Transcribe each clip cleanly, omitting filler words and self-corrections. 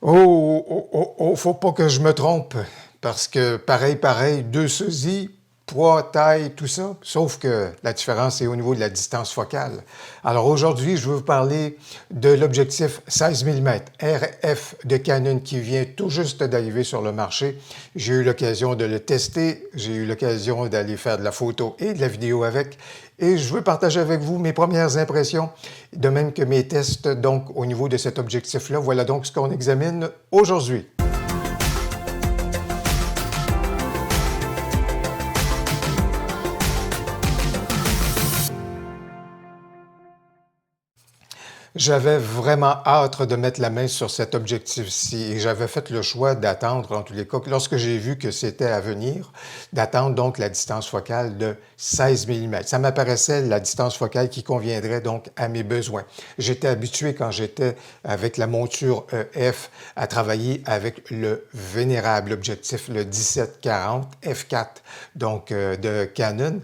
Faut pas que je me trompe, parce que pareil, deux sosies, poids, taille, tout ça, sauf que la différence est au niveau de la distance focale. Alors aujourd'hui, je vais vous parler de l'objectif 16 mm RF de Canon qui vient tout juste d'arriver sur le marché. J'ai eu l'occasion de le tester, j'ai eu l'occasion d'aller faire de la photo et de la vidéo avec, et je veux partager avec vous mes premières impressions, de même que mes tests donc au niveau de cet objectif-là. Voilà donc ce qu'on examine aujourd'hui. J'avais vraiment hâte de mettre la main sur cet objectif-ci et j'avais fait le choix d'attendre, en tous les cas, lorsque j'ai vu que c'était à venir, d'attendre donc la distance focale de 16 mm. Ça m'apparaissait la distance focale qui conviendrait donc à mes besoins. J'étais habitué quand j'étais avec la monture EF à travailler avec le vénérable objectif, le 1740 f4, donc de Canon.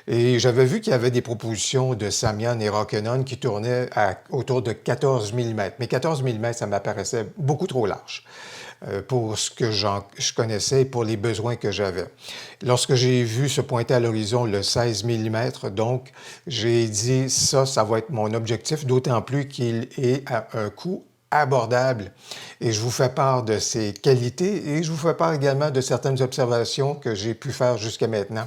Et j'avais vu qu'il y avait des propositions de Samyang et Rokinon qui tournaient autour de 14 mm. Mais 14 mm, ça m'apparaissait beaucoup trop large pour ce que je connaissais et pour les besoins que j'avais. Lorsque j'ai vu se pointer à l'horizon le 16 mm, donc, j'ai dit ça va être mon objectif, d'autant plus qu'il est à un coût abordable. Et je vous fais part de ses qualités et je vous fais part également de certaines observations que j'ai pu faire jusqu'à maintenant.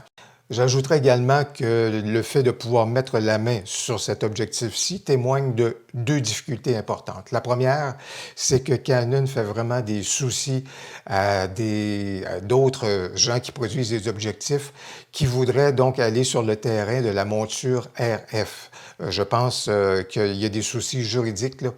J'ajouterai également que le fait de pouvoir mettre la main sur cet objectif-ci témoigne de deux difficultés importantes. La première, c'est que Canon fait vraiment des soucis à d'autres gens qui produisent des objectifs qui voudraient donc aller sur le terrain de la monture RF. Je pense qu'il y a des soucis juridiques là.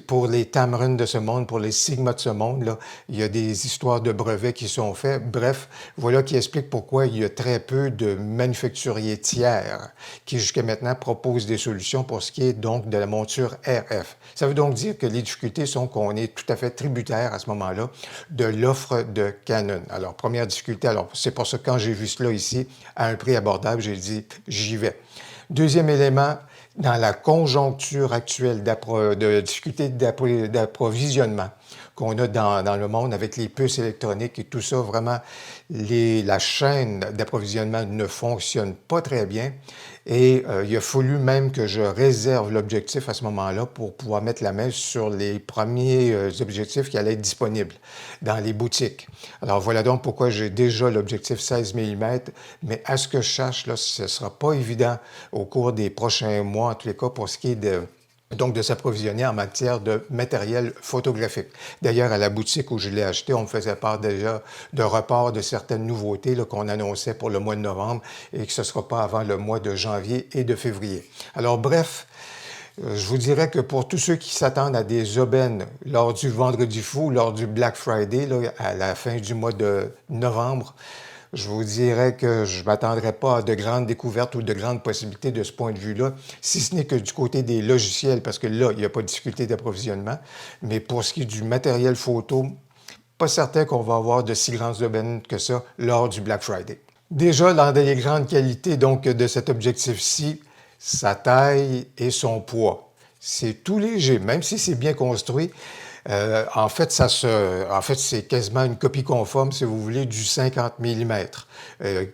Pour les Tamron de ce monde, pour les Sigma de ce monde, là, il y a des histoires de brevets qui sont faits. Bref, voilà qui explique pourquoi il y a très peu de manufacturiers tiers qui jusqu'à maintenant proposent des solutions pour ce qui est donc de la monture RF. Ça veut donc dire que les difficultés sont qu'on est tout à fait tributaire à ce moment-là de l'offre de Canon. Alors, première difficulté, alors c'est pour ça que quand j'ai vu cela ici à un prix abordable, j'ai dit j'y vais. Deuxième élément, dans la conjoncture actuelle de difficulté d'approvisionnement qu'on a dans le monde avec les puces électroniques et tout ça, vraiment, la chaîne d'approvisionnement ne fonctionne pas très bien. Et il a fallu même que je réserve l'objectif à ce moment-là pour pouvoir mettre la main sur les premiers objectifs qui allaient être disponibles dans les boutiques. Alors voilà donc pourquoi j'ai déjà l'objectif 16 mm, mais à ce que je cherche, là, ce ne sera pas évident au cours des prochains mois, en tous les cas, pour ce qui est de s'approvisionner en matière de matériel photographique. D'ailleurs, à la boutique où je l'ai acheté, on me faisait part déjà de report de certaines nouveautés qu'on annonçait pour le mois de novembre et que ce ne sera pas avant le mois de janvier et de février. Alors bref, je vous dirais que pour tous ceux qui s'attendent à des aubaines lors du Vendredi fou, lors du Black Friday, là, à la fin du mois de novembre, je vous dirais que je ne m'attendrai pas à de grandes découvertes ou de grandes possibilités de ce point de vue-là, si ce n'est que du côté des logiciels, parce que là, il n'y a pas de difficulté d'approvisionnement. Mais pour ce qui est du matériel photo, pas certain qu'on va avoir de si grandes aubaines que ça lors du Black Friday. Déjà, l'un des grandes qualités donc, de cet objectif-ci, sa taille et son poids. C'est tout léger, même si c'est bien construit. En fait, c'est quasiment une copie conforme, si vous voulez, du 50 mm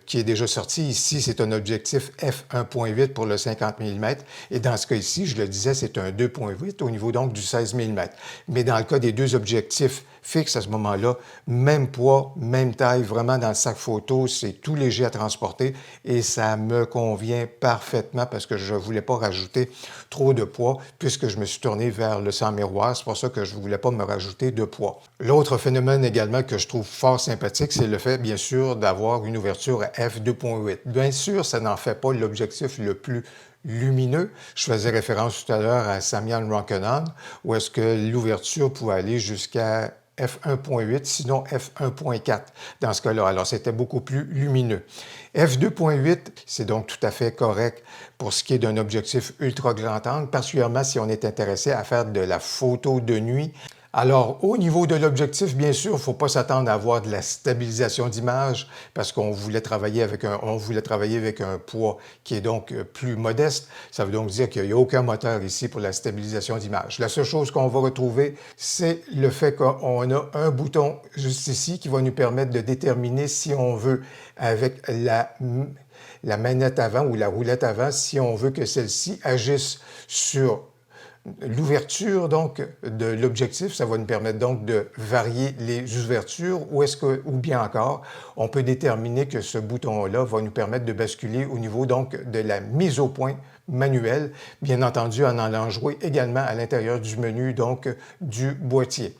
qui est déjà sorti. Ici, c'est un objectif f1.8 pour le 50 mm. Et dans ce cas ici, je le disais, c'est un 2.8 au niveau donc du 16 mm. Mais dans le cas des deux objectifs fixes à ce moment-là, même poids, même taille, vraiment dans le sac photo, c'est tout léger à transporter et ça me convient parfaitement parce que je ne voulais pas rajouter trop de poids puisque je me suis tourné vers le sans miroir. C'est pour ça que je ne voulais pas me rajouter de poids. L'autre phénomène également que je trouve fort sympathique, c'est le fait, bien sûr, d'avoir une ouverture à f2.8. Bien sûr, ça n'en fait pas l'objectif le plus lumineux. Je faisais référence tout à l'heure à Samyang Rokinon, où est-ce que l'ouverture pouvait aller jusqu'à f1.8, sinon f1.4 dans ce cas-là. Alors, c'était beaucoup plus lumineux. f2.8, c'est donc tout à fait correct pour ce qui est d'un objectif ultra grand angle, particulièrement si on est intéressé à faire de la photo de nuit Alors, au niveau de l'objectif, bien sûr, il ne faut pas s'attendre à avoir de la stabilisation d'image parce qu'on voulait travailler avec un poids qui est donc plus modeste. Ça veut donc dire qu'il n'y a aucun moteur ici pour la stabilisation d'image. La seule chose qu'on va retrouver, c'est le fait qu'on a un bouton juste ici qui va nous permettre de déterminer si on veut, avec la manette avant ou la roulette avant, si on veut que celle-ci agisse sur l'ouverture donc de l'objectif. Ça va nous permettre donc de varier les ouvertures ou bien encore on peut déterminer que ce bouton-là va nous permettre de basculer au niveau donc de la mise au point manuelle, bien entendu en allant jouer également à l'intérieur du menu donc du boîtier.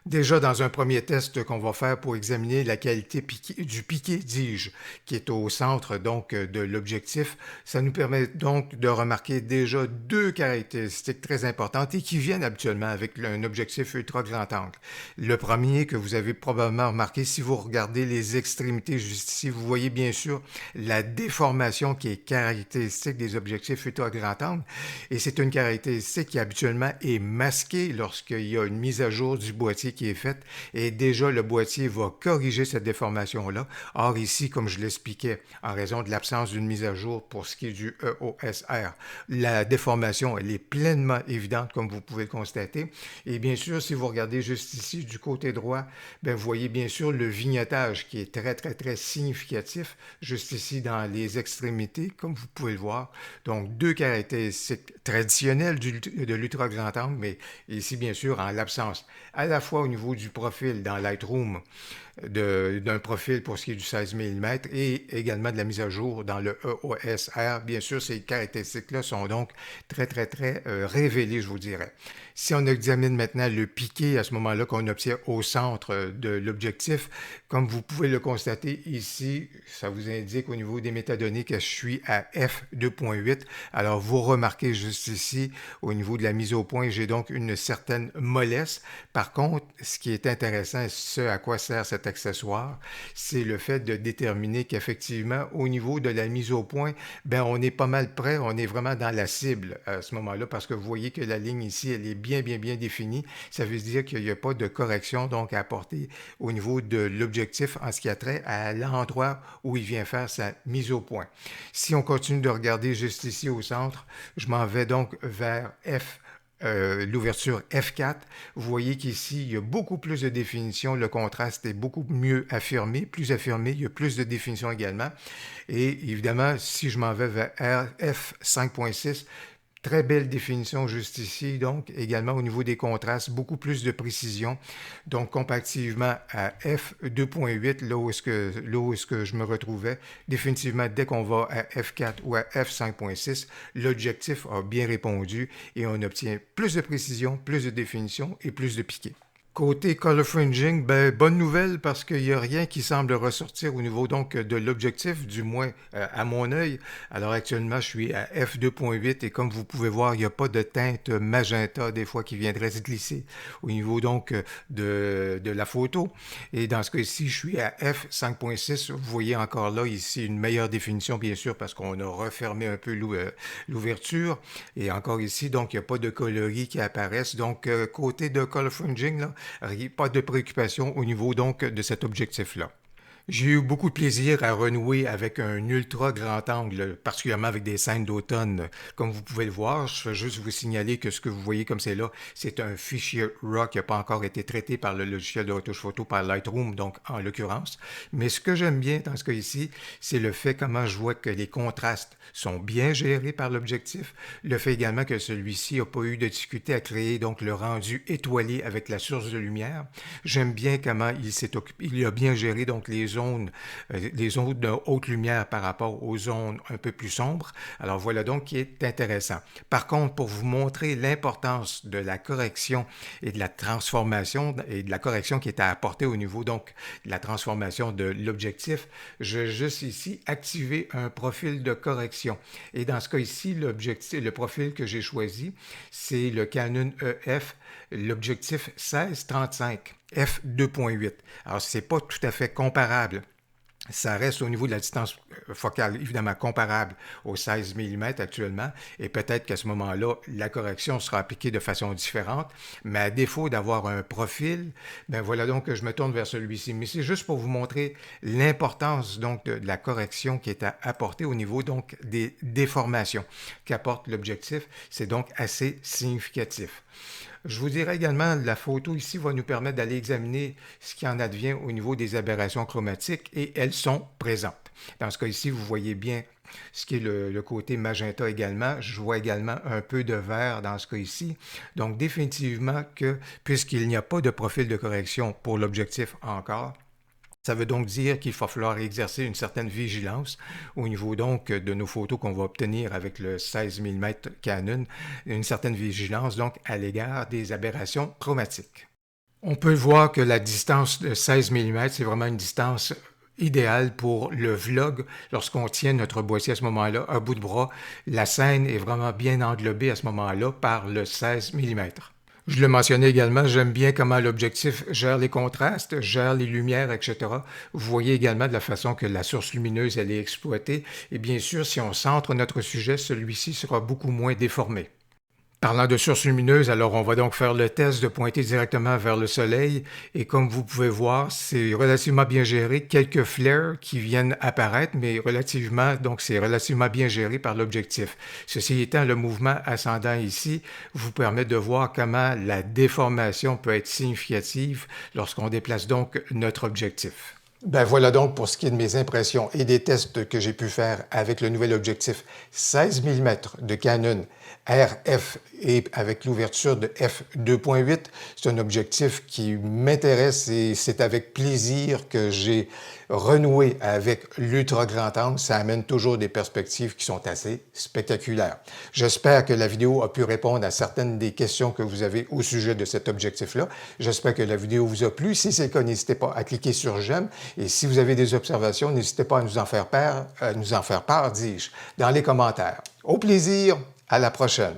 Déjà, dans un premier test qu'on va faire pour examiner la qualité du piqué, dis-je, qui est au centre donc de l'objectif, ça nous permet donc de remarquer déjà deux caractéristiques très importantes et qui viennent habituellement avec un objectif ultra grand angle. Le premier que vous avez probablement remarqué si vous regardez les extrémités juste ici, vous voyez bien sûr la déformation qui est caractéristique des objectifs ultra grand angle et c'est une caractéristique qui habituellement est masquée lorsqu'il y a une mise à jour du boîtier qui est faite et déjà le boîtier va corriger cette déformation-là. Or ici, comme je l'expliquais, en raison de l'absence d'une mise à jour pour ce qui est du EOSR, la déformation, elle est pleinement évidente comme vous pouvez le constater. Et bien sûr, si vous regardez juste ici du côté droit, bien, vous voyez bien sûr le vignettage qui est très significatif juste ici dans les extrémités, comme vous pouvez le voir. Donc, deux caractéristiques traditionnelles de l'ultra grand angle, mais ici, bien sûr, en l'absence à la fois au niveau du profil dans Lightroom, d'un profil pour ce qui est du 16 mm et également de la mise à jour dans le EOSR. Bien sûr, ces caractéristiques-là sont donc très révélées, je vous dirais. Si on examine maintenant le piqué à ce moment-là qu'on obtient au centre de l'objectif, comme vous pouvez le constater ici, ça vous indique au niveau des métadonnées que je suis à f2.8. Alors, vous remarquez juste ici, au niveau de la mise au point, j'ai donc une certaine mollesse. Par contre, ce qui est intéressant, ce à quoi sert cet accessoire, c'est le fait de déterminer qu'effectivement, au niveau de la mise au point, ben on est pas mal près, on est vraiment dans la cible à ce moment-là, parce que vous voyez que la ligne ici, elle est bien définie. Ça veut dire qu'il n'y a pas de correction donc à apporter au niveau de l'objectif en ce qui a trait à l'endroit où il vient faire sa mise au point. Si on continue de regarder juste ici au centre, je m'en vais donc vers l'ouverture F4, vous voyez qu'ici, il y a beaucoup plus de définition, le contraste est beaucoup mieux affirmé, plus affirmé, il y a plus de définition également. Et évidemment, si je m'en vais vers F5.6, très belle définition juste ici, donc également au niveau des contrastes, beaucoup plus de précision. Donc comparativement à F2.8, là où est-ce que je me retrouvais, définitivement dès qu'on va à F4 ou à F5.6, l'objectif a bien répondu et on obtient plus de précision, plus de définition et plus de piqué. Côté color fringing, ben, bonne nouvelle parce qu'il n'y a rien qui semble ressortir au niveau donc de l'objectif, du moins à mon œil. Alors actuellement, je suis à f2.8 et comme vous pouvez voir, il n'y a pas de teinte magenta des fois qui viendrait se glisser au niveau donc de la photo. Et dans ce cas-ci, je suis à f5.6. Vous voyez encore là ici une meilleure définition bien sûr parce qu'on a refermé un peu l'ouverture. Et encore ici, donc il n'y a pas de coloris qui apparaissent. Donc côté de color fringing, là, pas de préoccupation au niveau donc de cet objectif-là. J'ai eu beaucoup de plaisir à renouer avec un ultra grand angle, particulièrement avec des scènes d'automne. Comme vous pouvez le voir, je vais juste vous signaler que ce que vous voyez comme c'est là, c'est un fichier RAW qui n'a pas encore été traité par le logiciel de retouche photo, par Lightroom, donc en l'occurrence. Mais ce que j'aime bien dans ce cas ici, c'est le fait comment je vois que les contrastes sont bien gérés par l'objectif. Le fait également que celui-ci n'a pas eu de difficulté à créer donc le rendu étoilé avec la source de lumière. J'aime bien comment il a bien géré donc les zones de haute lumière par rapport aux zones un peu plus sombres. Alors voilà donc qui est intéressant. Par contre, pour vous montrer l'importance de la correction et de la transformation et de la correction qui est à apporter au niveau donc de la transformation de l'objectif, je vais juste ici activer un profil de correction. Et dans ce cas ici, le profil que j'ai choisi, c'est le Canon EF, l'objectif 16-35. F2.8. Alors, ce n'est pas tout à fait comparable Ça reste au niveau de la distance focale, évidemment comparable au 16 mm actuellement, et peut-être qu'à ce moment-là, la correction sera appliquée de façon différente, mais à défaut d'avoir un profil, ben voilà donc que je me tourne vers celui-ci. Mais c'est juste pour vous montrer l'importance donc de la correction qui est à apporter au niveau donc des déformations qu'apporte l'objectif. C'est donc assez significatif. Je vous dirais également, la photo ici va nous permettre d'aller examiner ce qui en advient au niveau des aberrations chromatiques et elles sont présentes. Dans ce cas ici, vous voyez bien ce qui est le côté magenta également. Je vois également un peu de vert dans ce cas ici. Donc définitivement que, puisqu'il n'y a pas de profil de correction pour l'objectif encore, ça veut donc dire qu'il va falloir exercer une certaine vigilance au niveau donc de nos photos qu'on va obtenir avec le 16 mm Canon, une certaine vigilance donc à l'égard des aberrations chromatiques. On peut voir que la distance de 16 mm, c'est vraiment une distance idéale pour le vlog lorsqu'on tient notre boîtier à ce moment-là à bout de bras. La scène est vraiment bien englobée à ce moment-là par le 16 mm. Je le mentionnais également, j'aime bien comment l'objectif gère les contrastes, gère les lumières, etc. Vous voyez également de la façon que la source lumineuse elle est exploitée. Et bien sûr, si on centre notre sujet, celui-ci sera beaucoup moins déformé. Parlant de source lumineuse, alors on va donc faire le test de pointer directement vers le soleil et comme vous pouvez voir, c'est relativement bien géré. Quelques flares qui viennent apparaître, mais donc c'est relativement bien géré par l'objectif. Ceci étant, le mouvement ascendant ici vous permet de voir comment la déformation peut être significative lorsqu'on déplace donc notre objectif. Ben voilà donc pour ce qui est de mes impressions et des tests que j'ai pu faire avec le nouvel objectif 16 mm de Canon RF et avec l'ouverture de f2.8. C'est un objectif qui m'intéresse et c'est avec plaisir que j'ai renoué avec l'ultra grand angle. Ça amène toujours des perspectives qui sont assez spectaculaires. J'espère que la vidéo a pu répondre à certaines des questions que vous avez au sujet de cet objectif-là. J'espère que la vidéo vous a plu. Si c'est le cas, n'hésitez pas à cliquer sur j'aime. Et si vous avez des observations, n'hésitez pas à nous en faire part, dis-je, dans les commentaires. Au plaisir, à la prochaine.